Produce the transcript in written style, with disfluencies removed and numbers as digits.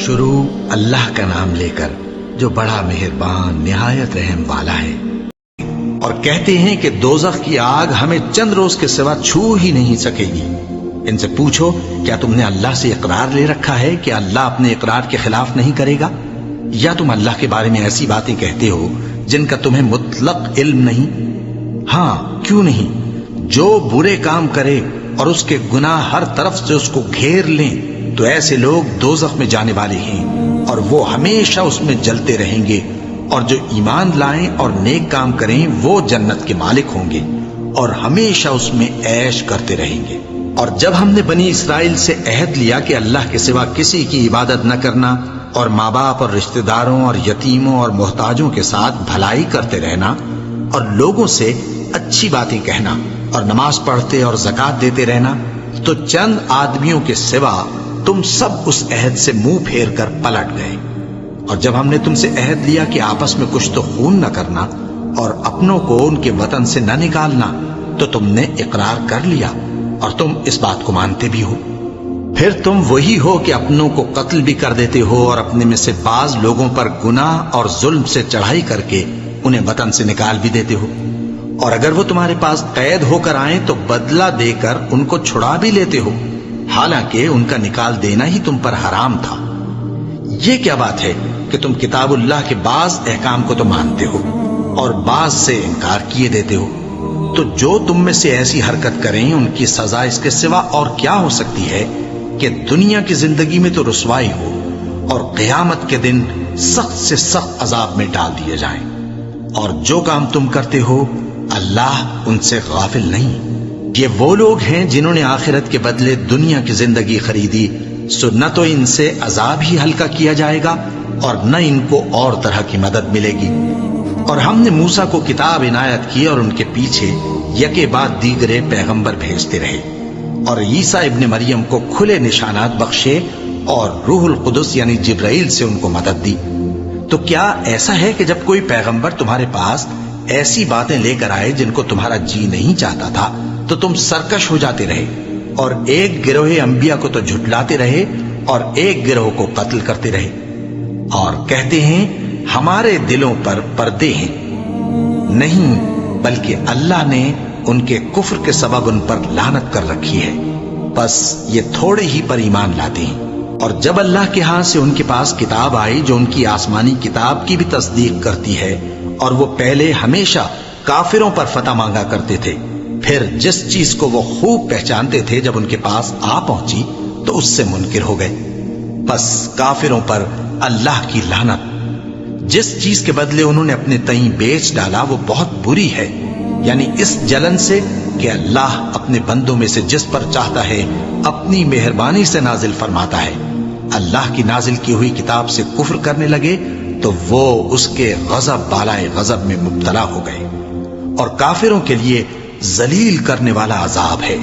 شروع اللہ کا نام لے کر جو بڑا مہربان نہایت رحم والا ہے۔ اور کہتے ہیں کہ دوزخ کی آگ ہمیں چند روز کے سوا چھو ہی نہیں سکے گی۔ ان سے پوچھو کیا تم نے اللہ سے اقرار لے رکھا ہے کہ اللہ اپنے اقرار کے خلاف نہیں کرے گا، یا تم اللہ کے بارے میں ایسی باتیں کہتے ہو جن کا تمہیں مطلق علم نہیں؟ ہاں کیوں نہیں، جو برے کام کرے اور اس کے گناہ ہر طرف سے اس کو گھیر لیں تو ایسے لوگ دوزخ میں جانے والے ہیں اور وہ ہمیشہ اس میں جلتے رہیں گے، اور جو ایمان لائیں اور نیک کام کریں وہ جنت کے مالک ہوں گے اور ہمیشہ اس میں عیش کرتے رہیں گے۔ اور جب ہم نے بنی اسرائیل سے عہد لیا کہ اللہ کے سوا کسی کی عبادت نہ کرنا اور ماں باپ اور رشتہ داروں اور یتیموں اور محتاجوں کے ساتھ بھلائی کرتے رہنا اور لوگوں سے اچھی باتیں کہنا اور نماز پڑھتے اور زکوٰۃ دیتے رہنا، تو چند آدمیوں کے سوا تم سب اس عہد سے منہ پھیر کر پلٹ گئے۔ اور جب ہم نے تم سے عہد لیا کہ آپس میں کچھ تو خون نہ کرنا اور اپنوں کو ان کے وطن سے نہ نکالنا، تو تم نے اقرار کر لیا اور تم اس بات کو مانتے بھی ہو۔ پھر تم وہی ہو کہ اپنوں کو قتل بھی کر دیتے ہو اور اپنے میں سے بعض لوگوں پر گناہ اور ظلم سے چڑھائی کر کے انہیں وطن سے نکال بھی دیتے ہو، اور اگر وہ تمہارے پاس قید ہو کر آئیں تو بدلہ دے کر ان کو چھڑا بھی لیتے ہو، حالانکہ ان کا نکال دینا ہی تم پر حرام تھا۔ یہ کیا بات ہے کہ تم کتاب اللہ کے بعض احکام کو تو مانتے ہو اور بعض سے انکار کیے دیتے ہو؟ تو جو تم میں سے ایسی حرکت کریں ان کی سزا اس کے سوا اور کیا ہو سکتی ہے کہ دنیا کی زندگی میں تو رسوائی ہو اور قیامت کے دن سخت سے سخت عذاب میں ڈال دیے جائیں۔ اور جو کام تم کرتے ہو اللہ ان سے غافل نہیں۔ یہ وہ لوگ ہیں جنہوں نے آخرت کے بدلے دنیا کی زندگی خریدی، سو نہ تو ان سے عذاب ہی ہلکا کیا جائے گا اور نہ ان کو اور طرح کی مدد ملے گی۔ اور ہم نے موسیٰ کو کتاب عنایت کی اور ان کے پیچھے یکے بعد دیگرے پیغمبر بھیجتے رہے، اور عیسیٰ ابن مریم کو کھلے نشانات بخشے اور روح القدس یعنی جبرائیل سے ان کو مدد دی۔ تو کیا ایسا ہے کہ جب کوئی پیغمبر تمہارے پاس ایسی باتیں لے کر آئے جن کو تمہارا جی نہیں چاہتا تھا تو تم سرکش ہو جاتے رہے اور ایک گروہ انبیاء کو تو جھٹلاتے رہے اور ایک گروہ کو قتل کرتے رہے؟ اور کہتے ہیں ہمارے دلوں پر پردے ہیں، نہیں بلکہ اللہ نے ان کے کفر کے سبب ان پر لعنت کر رکھی ہے، بس یہ تھوڑے ہی پر ایمان لاتے ہیں۔ اور جب اللہ کے ہاں سے ان کے پاس کتاب آئی جو ان کی آسمانی کتاب کی بھی تصدیق کرتی ہے، اور وہ پہلے ہمیشہ کافروں پر فتح مانگا کرتے تھے، پھر جس چیز کو وہ خوب پہچانتے تھے جب ان کے پاس آ پہنچی تو اس سے منکر ہو گئے، بس کافروں پر اللہ کی لعنت۔ جس چیز کے بدلے انہوں نے اپنے تئیں بیچ ڈالا وہ بہت بری ہے، یعنی اس جلن سے کہ اللہ اپنے بندوں میں سے جس پر چاہتا ہے اپنی مہربانی سے نازل فرماتا ہے۔ اللہ کی نازل کی ہوئی کتاب سے کفر کرنے لگے تو وہ اس کے غضب بالائے غضب میں مبتلا ہو گئے، اور کافروں کے لیے ذلیل کرنے والا عذاب ہے۔